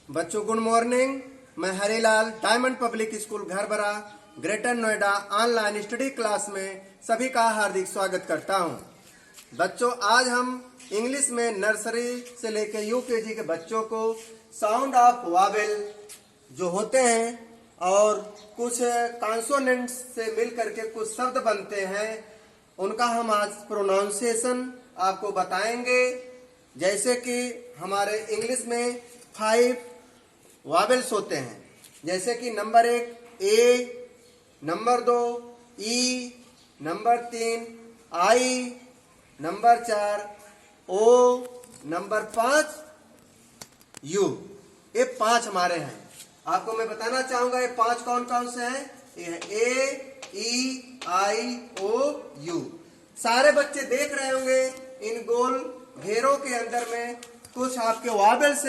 बच्चों good morning. मैं Harilal diamond public school Gharbara greater Noida online study class में सभी का हार्दिक स्वागत करता हूं। बच्चों आज हम इंग्लिश में नर्सरी से लेकर यूकेजी के बच्चों को साउंड ऑफ वावेल जो होते हैं और कुछ कॉन्सोनेंट्स से मिल करके कुछ शब्द बनते हैं उनका हम आज प्रोनाउंसिएशन आपको बताएंगे। जैसे कि हमारे इंग्लिश में 5 वावेल्स होते हैं, जैसे कि number 1 A, number 2 E, number 3 I, number 4 O, number 5 U. ये 5 हमारे हैं। आपको मैं बताना चाहूंगा ये 5 कौन कौन से हैं। ये है ए, ई, आई, ओ, यू। सारे बच्चे देख रहे होंगे इन गोल घेरों के अंदर में कुछ आपके वावेल्स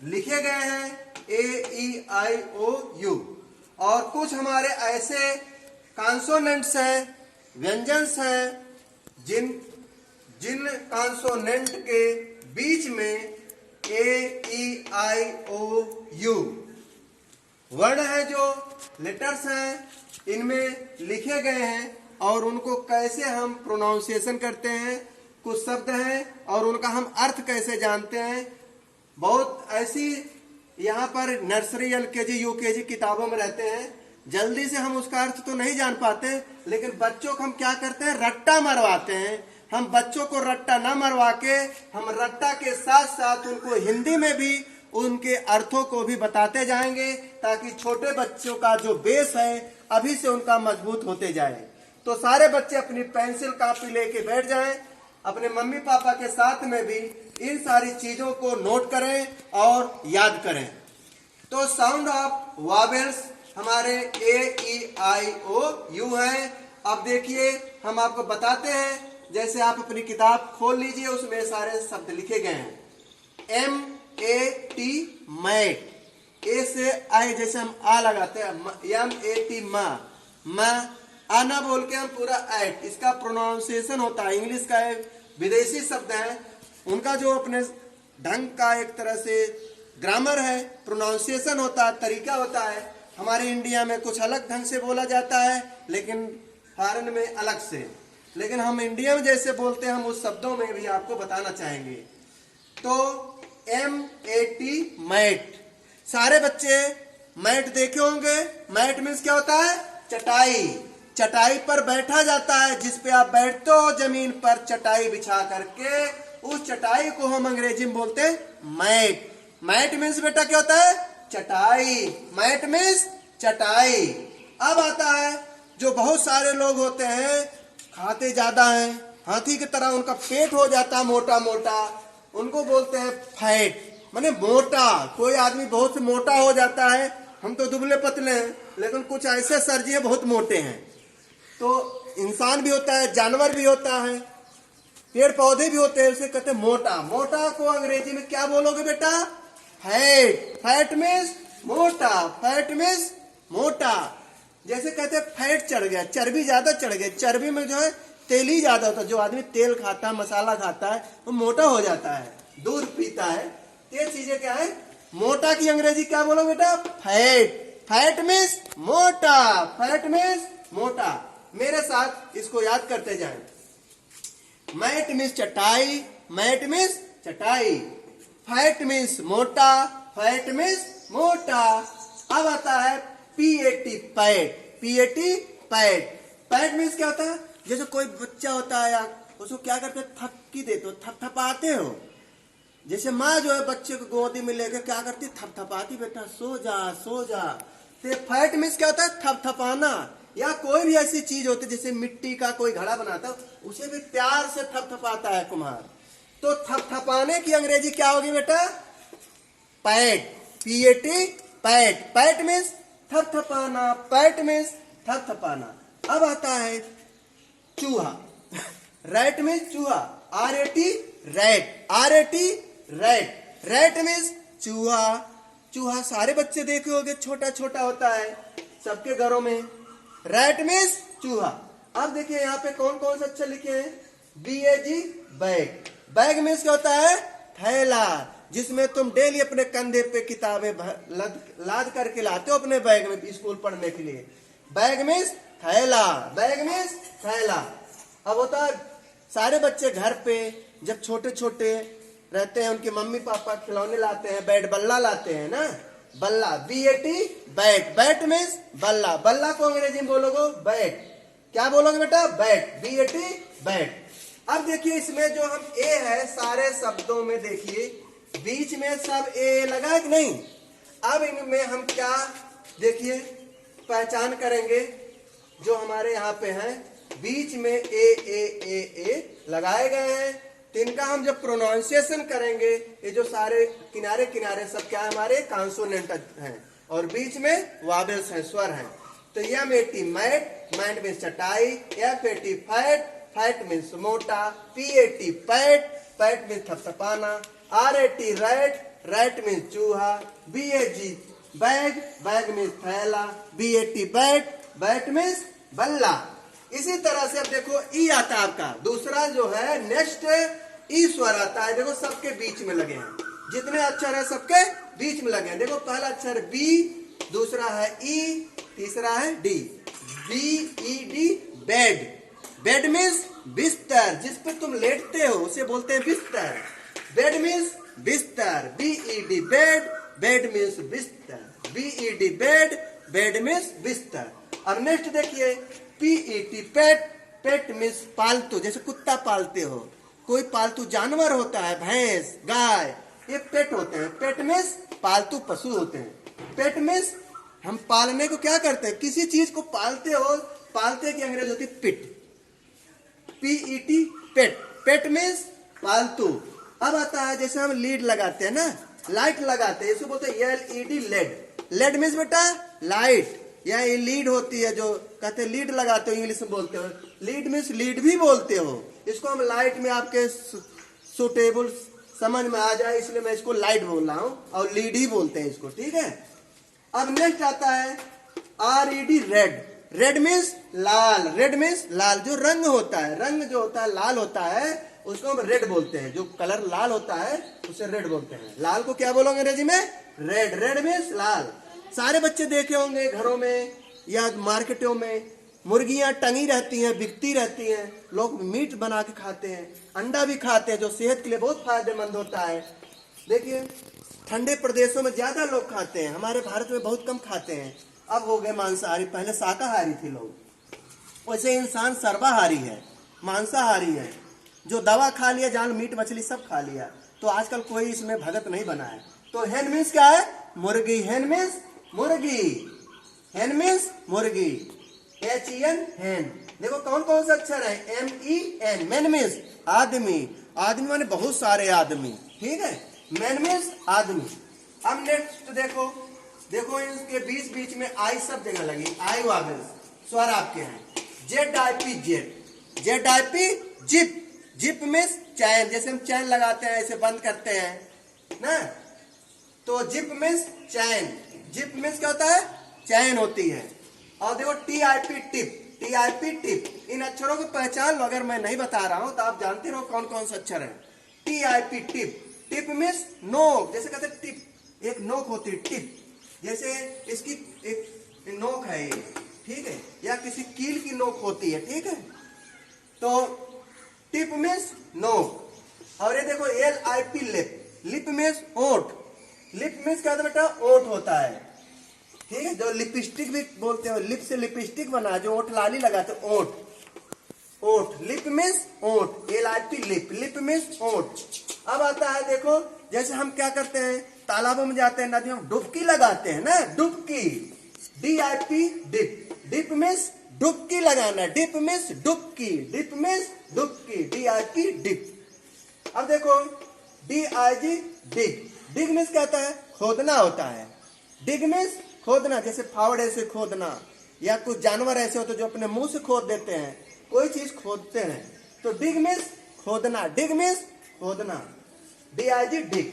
लिखे गए हैं ए, ई, आई, ओ, यू, और कुछ हमारे ऐसे कॉन्सोनेंट्स हैं, व्यंजन्स हैं जिन कॉन्सोनेंट के बीच में ए, ई, आई, ओ, यू वर्ण है, जो लेटर्स हैं इनमें लिखे गए हैं और उनको कैसे हम प्रोनाउंसिएशन करते हैं। कुछ शब्द हैं और उनका हम अर्थ कैसे जानते हैं। बहुत ऐसी यहाँ पर नर्सरी एलकेजी यूकेजी किताबों में रहते हैं, जल्दी से हम उसका अर्थ तो नहीं जान पाते, लेकिन बच्चों को हम क्या करते हैं, रट्टा मरवाते हैं। हम बच्चों को रट्टा ना मरवा के हम रट्टा के साथ साथ उनको हिंदी में भी उनके अर्थों को भी बताते जाएंगे, ताकि छोटे बच्चों का जो बेस है अभी से उनका मजबूत होते जाए। तो सारे बच्चे अपनी पेंसिल कापी लेके बैठ जाएं, अपने मम्मी पापा के साथ में भी इन सारी चीजों को नोट करें और याद करें। तो साउंड ऑफ वावेल्स हमारे ए, ई, आई, ओ, यू हैं। अब देखिए हम आपको बताते हैं, जैसे आप अपनी किताब खोल लीजिए, उसमें सारे शब्द लिखे गए हैं। एम ए टी मैट, ए से आई जैसे हम आ लगाते हैं, एम ए टी मा आना बोल के हम पूरा एट, इसका प्रोनाउंसिएशन होता है। इंग्लिश का एक विदेशी शब्द है, उनका जो अपने ढंग का एक तरह से ग्रामर है, प्रोनाउंसिएशन होता है, तरीका होता है। हमारे इंडिया में कुछ अलग ढंग से बोला जाता है, लेकिन फॉरेन में अलग से। लेकिन हम इंडिया में जैसे बोलते हैं हम उस शब्दों में भी आपको बताना चाहेंगे। तो एम ए टी मैट, सारे बच्चे मैट देखे होंगे। मैट मीन्स क्या होता है, चटाई। चटाई पर बैठा जाता है, जिस पे आप बैठते हो जमीन पर चटाई बिछा करके, उस चटाई को हम अंग्रेजी में बोलते हैं मैट। मैट मीन्स बेटा क्या होता है, चटाई। मैट मीन्स चटाई। अब आता है जो बहुत सारे लोग होते हैं, खाते ज्यादा हैं, हाथी की तरह उनका पेट हो जाता है मोटा मोटा, उनको बोलते हैं फैट, माने मोटा। कोई आदमी बहुत मोटा हो जाता है, हम तो दुबले पतले हैं, लेकिन कुछ ऐसे सर जी बहुत मोटे हैं। तो इंसान भी होता है, जानवर भी होता है, पेड़ पौधे भी होते हैं, उसे कहते हैं मोटा। मोटा को अंग्रेजी में क्या बोलोगे बेटा, फैट। फैट मीन्स मोटा, फैट मीन्स मोटा। जैसे कहते हैं फैट चढ़ गया, चर्बी ज्यादा चढ़ गया। चर्बी में जो है तेल ही ज्यादा होता है। जो आदमी तेल खाता है, मसाला खाता है, वो मोटा हो जाता है, दूध पीता है। ये चीजें क्या है, मोटा की अंग्रेजी क्या बोलो बेटा, फैट। फैट मीन्स मोटा, फैट मीन्स मोटा। मेरे साथ इसको याद करते जाएं। मैट मीन्स चटाई, मैट मीन्स चटाई। फैट मीन्स मोटा, फैट मीन्स मोटा। अब आता है PAT PAT, PAT pat. Pat means क्या होता है, जैसे कोई बच्चा होता है, या उसको क्या करते हैं, थपकी देते हो, थपथपाते हो। जैसे माँ जो है बच्चे को गोदी में लेकर क्या करती, थपथपाती, बेटा सो जा सो जा। तो फैट मीन्स क्या होता है, थपथपाना। या कोई भी ऐसी चीज होती है, जैसे मिट्टी का कोई घड़ा बनाता है, उसे भी प्यार से थपथपाता है कुम्हार। तो थपथपाने की अंग्रेजी क्या होगी बेटा, pat, PAT pat. Pat means थपथपाना, पैट मीन्स थपथपाना। अब आता है चूहा, रैट मीन्स चूहा, RAT rat, RAT rat. Rat means चूहा। चूहा सारे बच्चे देखे होंगे, छोटा छोटा होता है सबके घरों में। रैट मीन्स चूहा। अब देखिए यहाँ पे कौन कौन से अक्षर लिखे हैं, BAG बैग। बैग मीन्स क्या होता है, थैला। जिसमें तुम डेली अपने कंधे पे किताबें लाद करके लाते हो अपने बैग में स्कूल पढ़ने के लिए। बैग मीन्स थैला, बैग मीन्स थैला। अब होता है सारे बच्चे घर पे जब छोटे छोटे रहते हैं, उनके मम्मी पापा खिलौने लाते हैं, बैट बल्ला लाते हैं ना, बल्ला, BAT, बैट, बैट मीन्स बल्ला, बल्ला को अंग्रेजी में बोलोगे बैट, क्या बोलोगे बेटा, बैट, BAT, बैट। अब देखिए इसमें जो हम ए है सारे शब्दों में देखिए बीच में सब ए लगा है कि नहीं। अब इनमें हम क्या देखिए पहचान करेंगे, जो हमारे यहाँ पे हैं बीच में ए लगाए गए हैं, तो इनका हम जब प्रोनाउंसिएशन करेंगे, ये जो सारे किनारे किनारे सब क्या हमारे कॉन्सोनेंट हैं और बीच में वावेल्स हैं, स्वर हैं। तो M-A-T मैट, मैट मीन्स चटाई, F-A-T फैट, फैट मीन्स मोटा, P-A-T पैट, पैट मीन्स थपथपाना, R-A-T रैट, रैट मीन्स चूहा, B-A-G बैग, बैग मीन्स थैला, B-A-T बैट, बैट मीन्स बल्ला। इसी तरह से अब देखो ई आता है आपका दूसरा जो है नेक्स्ट ई स्वर आता है। देखो सबके बीच में लगे हैं, जितने अक्षर है सबके बीच में लगे हैं। देखो पहला अक्षर बी, दूसरा है ई, तीसरा है D, B-E-D bed, bed means बिस्तर, जिस पर तुम लेटते हो उसे बोलते हैं बिस्तर। बेड मीन्स बिस्तर, B-E-D बेड, बेड मीन्स बिस्तर, B-E-D बेड, बेड मीन्स बिस्तर। अब नेक्स्ट देखिए P-E-T पेट, पेट मीन्स पालतू, जैसे कुत्ता पालते हो, कोई पालतू जानवर होता है, भैंस, गाय, ये पेट होते हैं। पेट मीन्स पालतू पशु होते हैं। पेट मीन्स हम पालने को क्या करते हैं, किसी चीज को पालते हो, पालते की अंग्रेज होती है पिट, P-E-T पेट, पेट मीन्स पालतू। अब आता है जैसे हम लीड लगाते हैं ना, लाइट लगाते हैं, इसे बोलते हैं LED लेड, लेड मीन्स बेटा लाइट, या ये लीड होती है जो कहते हैं लीड लगाते हो, इंग्लिश में बोलते हो, लीड मीन्स लीड भी बोलते हो। इसको हम लाइट में आपके सुटेबल समझ में आ जाए इसलिए मैं इसको लाइट बोल रहा हूँ और लीड ही बोलते हैं इसको, ठीक है। अब नेक्स्ट आता है R-E-D रेड, रेड मीन्स लाल, रेड मीन्स लाल, जो रंग होता है, रंग जो होता है लाल होता है उसको हम रेड बोलते हैं, जो कलर लाल होता है उसे रेड बोलते हैं। लाल को क्या बोलोगे अंग्रेजी में, रेड, रेड मीन्स लाल। सारे बच्चे देखे होंगे घरों में या मार्केटों में मुर्गियां टंगी रहती हैं, बिकती रहती हैं, लोग मीट बना के खाते हैं, अंडा भी खाते हैं जो सेहत के लिए बहुत फायदेमंद होता है। देखिए ठंडे प्रदेशों में ज्यादा लोग खाते हैं, हमारे भारत में बहुत कम खाते हैं। अब हो गए मांसाहारी, पहले शाकाहारी थे लोग, वैसे इंसान सर्वाहारी है, मांसाहारी है, जो दवा खा लिया, जान मीट मछली सब खा लिया, तो आजकल कोई इसमें भगत नहीं बना है। तो हेन मीन्स क्या है, मुर्गी, हेन मीन्स मुर्गी, हेन मीन्स मुर्गी, H-E-N हेन। देखो कौन कौन सा अक्षर है, M-E-N, मैन मीन्स आदमी, आदमी माने बहुत सारे आदमी, ठीक है, मैन मीन्स आदमी। अब नेक्स्ट देखो, देखो इसके बीच बीच में आई सब जगह लगी, आई वावेल्स, स्वर आपके हैं, Z-I-P jet, Z-I-P zip, zip means chain, जैसे हम चैन लगाते हैं ऐसे बंद करते हैं ना, तो जिप मीन्स चैन, जिप मीन्स क्या होता है, चैन होती है। और देखो T-I-P टिप, T-I-P टिप, इन अक्षरों की पहचान लो, अगर मैं नहीं बता रहा हूं तो आप जानते रहो कौन कौन से अक्षर है। T-I-P टिप, टिप मीन्स नोक, जैसे कहते हैं टिप, एक नोक होती है टिप, जैसे इसकी एक नोक है ये, ठीक है, या किसी कील की नोक होती है, ठीक है, तो टिप मीन्स नोक। और ये देखो L-I-P लिप, लिप मीन्स ओठ, लिप मीन्स क्या होता है बेटा, ओठ होता है, ठीक है, जो लिपस्टिक भी बोलते हो, लिप से लिपस्टिक बना, जो ओठ लाली लगाते हो, ओठ, ओठ, लिप मीन्स ओठ, L-I-P लिप, लिप मीन्स ओठ। अब आता है देखो, जैसे हम क्या करते हैं, तालाबों में जाते हैं, नदियों में डुबकी लगाते हैं ना, डुबकी, D-I-P डिप, डिप मीन्स डुबकी लगाना, डिप मीन्स डुबकी, डिप मीन्स डुबकी, D-I-P डिप। अब देखो D-I-G डिग, डिग मीन्स क्या होता है, खोदना होता है, डिग मीन्स खोदना, जैसे फावड़े से खोदना, या कुछ जानवर ऐसे होते जो अपने मुंह से खोद देते हैं, कोई चीज खोदते हैं, तो डिग मीन्स खोदना, डिग मीन्स खोदना, D-I-G डिग,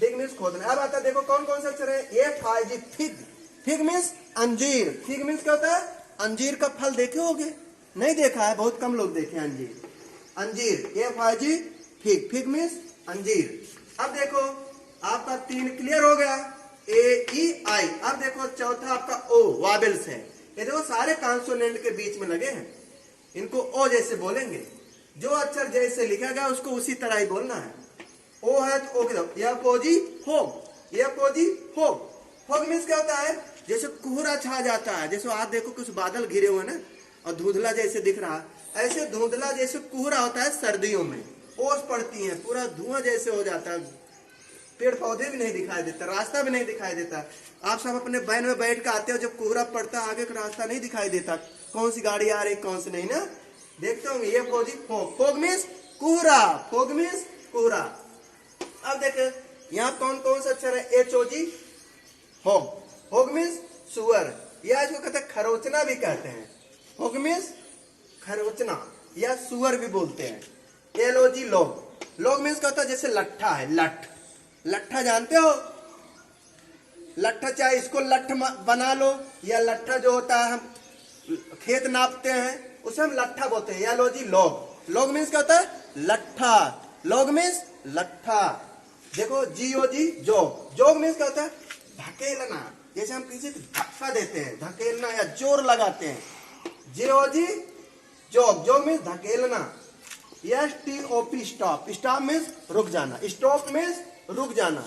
डिग मीन्स खोदना। अब आता देखो कौन कौन से अक्षर है, F-I-G फिग, फिग मीन्स अंजीर, फिग मीन्स क्या होता है, अंजीर का फल देखे होगे, नहीं देखा है, बहुत कम लोग देखे अंजीर, अंजीर, F-I-G फिग, फिग मीन्स अंजीर। अब देखो तीन क्लियर हो गया, ए ई आई। अब देखो चौथा आपका ओ, वाबल्स है। ये देखो सारे कॉन्सोनेंट के बीच में लगे हैं, इनको ओ जैसे बोलेंगे। जो अक्षर जैसे लिखा गया उसको उसी तरह ही बोलना है। ओ है तो ओ की तरफ, यह पोजी होग, यह पोजी होग। होग मीन्स क्या होता है, जैसे कोहरा छा जाता है, जैसे आज देखो कुछ बादल घिरे हुए ना और धुंधला जैसे दिख रहा, ऐसे धुंधला जैसे कोहरा होता है सर्दियों में, ओस पड़ती है, पूरा धुआं जैसे हो जाता है, पेड़ पौधे भी नहीं दिखाई देता, रास्ता भी नहीं दिखाई देता। आप सब अपने वैन में बैठ कर आते हो, जब कोहरा पड़ता है आगे का रास्ता नहीं दिखाई देता, कौन सी गाड़ी आ रही कौन सी नहीं ना, देखते होंगे। ये फौजी फोग, फोग मीन्स कोहरा, फोग मीन्स कोहरा। अब देखे यहाँ कौन कौन सा अक्षर है, एच ओ जी, होग, होग मीन्स सुअर, या इसको कहते हैं खरोचना भी कहते हैं। होग मीन्स खरोचना या सुअर भी बोलते हैं। एल ओ जी लोग, लोग मीन्स क्या होता है, जैसे लट्ठा है, लठ, लट्ठा जानते हो, लट्ठा, चाहे इसको लठ बना लो, या लट्ठा जो होता है हम खेत नापते हैं उसे हम लट्ठा बोलते हैं। या लो जी लोग, लोग मीन्स क्या होता है, लट्ठा, लोग मीन्स लट्ठा। देखो जी ओ जी जोग, जोग मीन्स क्या होता है, धकेलना, जैसे हम किसी को धक्का देते हैं, धकेलना या जोर लगाते हैं। जे ओ जी जोग, जोग मीन्स धकेलना। S T O P stop, stop means रुक जाना, स्टॉप मीन्स रुक जाना,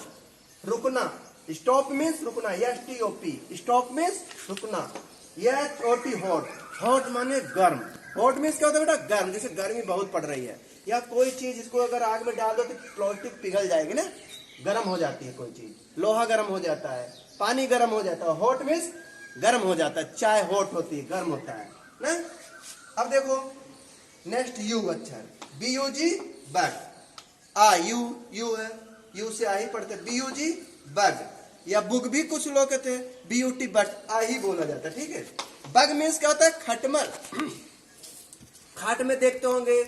रुकना, स्टॉप मीन्स रुकना, S T O P, stop means रुकना। H O T hot, hot माने गर्म, हॉट मीन्स क्या होता है बेटा, गर्म, जैसे गर्मी बहुत पड़ रही है, या कोई चीज इसको अगर आग में डाल दो तो प्लास्टिक पिघल जाएगी ना, गर्म हो जाती है कोई चीज, लोहा गर्म हो जाता है, पानी गर्म हो जाता है, हॉट मीन्स गर्म हो जाता है, चाय हॉट होती है, गर्म होता है ना। अब देखो नेक्स्ट यू अक्षर, बी यू जी बग, आ यू, यू है, यू से आ ही पढ़ते, बी यू जी बग, या बुग भी कुछ लोग कहते हैं, बी यू टी बट, आ ही बोला जाता है, ठीक है। बग मीन्स क्या होता है, खटमल, खाट में देखते होंगे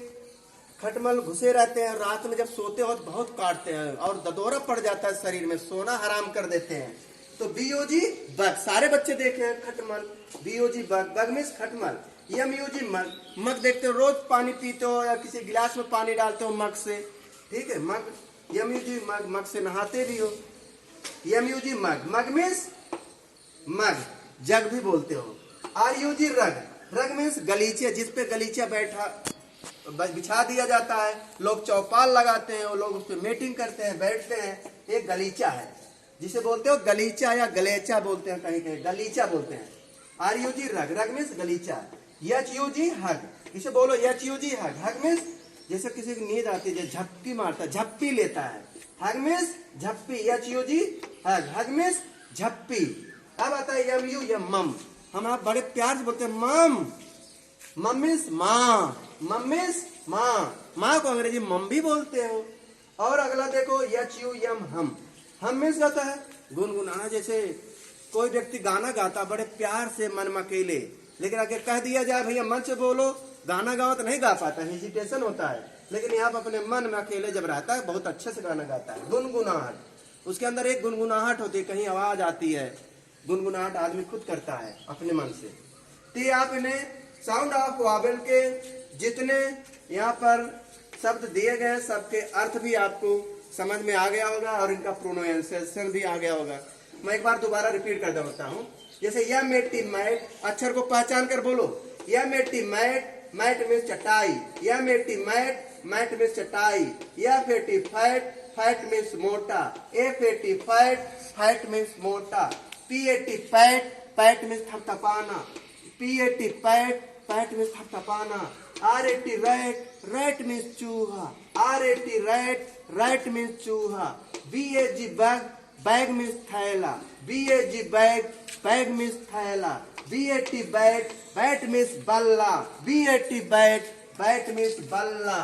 खटमल घुसे रहते हैं, रात में जब सोते हो तो बहुत काटते हैं और ददोरा पड़ जाता है शरीर में, सोना हराम कर देते हैं। तो बी ओ जी बग, सारे बच्चे देखे हैं खटमल, बी ओ जी बग, बग मीन्स खटमल। यम यू जी मग, मग देखते हो, रोज पानी पीते हो या किसी गिलास में पानी डालते हो मग से, ठीक है, मग, यम यू जी मग, मग से नहाते भी हो। यम यू जी मग, मग मीन्स मग, जग भी बोलते हो। आर यू जी रग, रग मीन्स गलीचे, जिसपे गलीचा बैठा बिछा दिया जाता है, लोग चौपाल लगाते हैं, वो लोग उस पर मीटिंग करते हैं, बैठते हैं, एक गलीचा है, जिसे बोलते हो गलीचा या गलेचा बोलते हैं, कहीं कहीं गलीचा बोलते हैं। आर यू जी रग, रग मीन्स गलीचा। एच यू जी हग, इसे बोलो एच यू जी हग, हग मीन्स जैसे किसी की नींद आती है, झपकी मारता है, झप्पी लेता है, हग मीन्स झप्पी, एच यू जी हग, हग मीन्स झप्पी। अब आता है यम यू यम मम, हम आप बड़े प्यार से बोलते हैं मम, मम मीन्स माँ, मम मीन्स माँ, माँ को अंग्रेजी मम भी बोलते हो। और अगला देखो एच यू यम हम मीन्स कहता है गुनगुनाना, जैसे कोई व्यक्ति गाना गाता बड़े प्यार से मन में अकेले, लेकिन अगर कह दिया जाए भैया मन से बोलो, गाना गाओ तो नहीं गा पाता, हेजिटेशन होता है, लेकिन यहाँ अपने मन में अकेले जब रहता है बहुत अच्छे से गाना गाता है। गुनगुनाहट, उसके अंदर एक गुनगुनाहट होती है, कहीं आवाज आती है, गुनगुनाहट आदमी खुद करता है अपने मन से। तो आप इन्हें साउंड ऑफ वॉवेल के जितने यहाँ पर शब्द दिए गए सबके अर्थ भी आपको समझ में आ गया होगा और इनका प्रोनाउंसिएशन भी आ गया होगा। मैं एक बार दोबारा रिपीट कर देता हूँ, जैसे यह मेटी मैट, अक्षर को पहचान कर बोलो, यह मेटी मैट, मैट मीन्स चटाई, यह मेटी मैट, मैट मीन्स चटाई, यह फेटी फैट, फैट मीन्स मोटा, A fatty fat, fat means मोटा, P A T pat, pat means थपथपाना, P A T pat, pat means थपथपाना, R A T rat, rat means चूहा, R A T rat, rat means चूहा, B A G bag, bag means थैला, B A G bag, bag means थैला, B A T bat, bat means बल्ला, B A T bat, bat means बल्ला।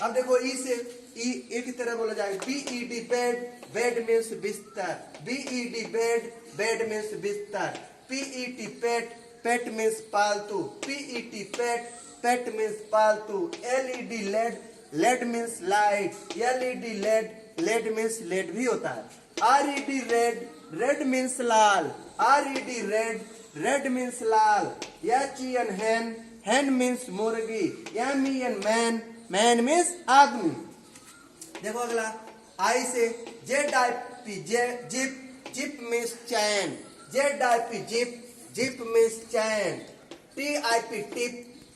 अब देखो ई से ई की तरह बोला जाएगा, B E D bed, bed means बिस्तर, B E D bed, bed means बिस्तर, P E T pet, pet means पालतू, P E T pet, pet means पालतू, L E D led, led means light, L E D led, led means led भी होता है, R E D red, red means लाल, R E D red, red means लाल, H E N hen, hen means मुर्गी, M E N man, man means आदमी। देखो अगला I से ZIP zip, zip means chain, ZIP zip, zip means chain. TIP tip,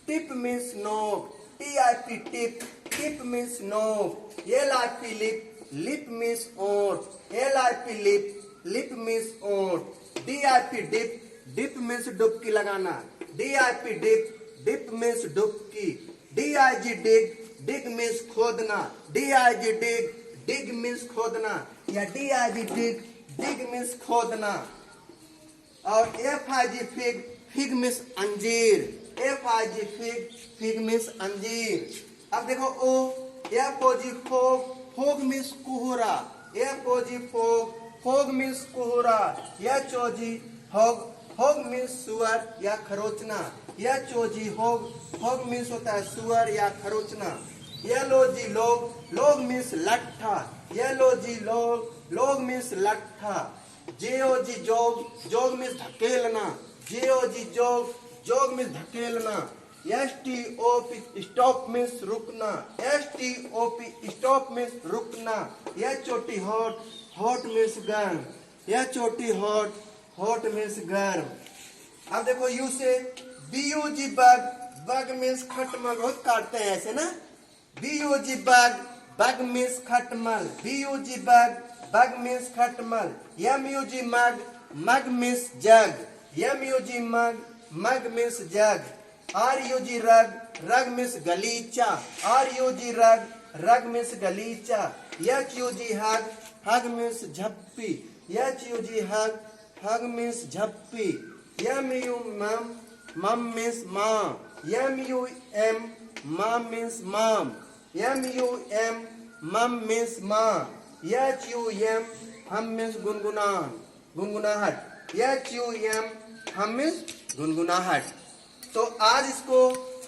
tip means नोक, TIP tip, tip means नोक। LIP lip, lip means ओंठ, LIP lip, lip means ओंठ। DIP dip, dip means डुबकी लगाना, DIP dip, dip means डुबकी। DIG dig, dig means खोदना, DIG dig, dig means खोदना, या DIG डिग, डिग मीन्स खोदना। और FIG फिग, फिग मीन्स अंजीर, FIG फिग, फिग मीन्स अंजीर। अब देखो ओ, FOG फोग, फोग मीन्स कोहरा, FOG फोग, फोग मीन्स कोहरा। HOG होग, होग मीन्स सुअर या खरोचना, HOG होग, होग मीन्स होता है सुअर या खरोचना। LOG लोग, लोग मीन्स लट्ठा, LOG लोग, लोग मीन्स लट्ठा। JOG जोग, जोग मीन्स धकेलना, JOG जोग, jog means धकेलना। STOP stop means रुकना, STOP स्टॉप मीन्स रुकना। HOT हॉट, हॉट मीन्स गर्म, HOT हॉट, हॉट मीन्स गर्म। अब देखो यू से BUG बग, बग मीन्स खटमल, बहुत काटते हैं ऐसे ना। BUG बग, बग मीन्स खटमल, BUG बग, बग मीन्स खटमल। MUG मग, मग मीन्स जग, MUG मग, मग मीन्स जग। RUG रग, रग मीन्स गलीचा, RUG रग, रग मीन्स गलीचा। HUG हग, हग मीन्स झप्पी, HUG हग, हग मीन्स झप्पी। MU मम, मम मीन्स माँ, MUM मम मीन्स मम, MUM मम मीन्स माँ। HUM हम मीन्स गुनगुनान, गुनगुनाहट, HUM हम मीन्स गुनगुनाहट। तो आज इसको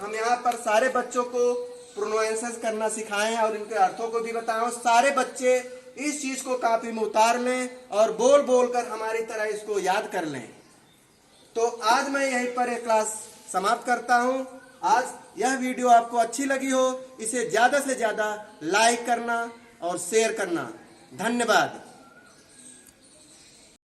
हम यहाँ पर सारे बच्चों को प्रोनाउंसिएशन करना सिखाएं और इनके अर्थों को भी बताएं। सारे बच्चे इस चीज को कॉपी में उतार लें और बोल बोल कर हमारी तरह इसको याद कर लें। तो आज मैं यहीं पर एक क्लास समाप्त करता हूं। आज यह वीडियो आपको अच्छी लगी हो, इसे ज्यादा से ज्यादा लाइक करना और शेयर करना। धन्यवाद।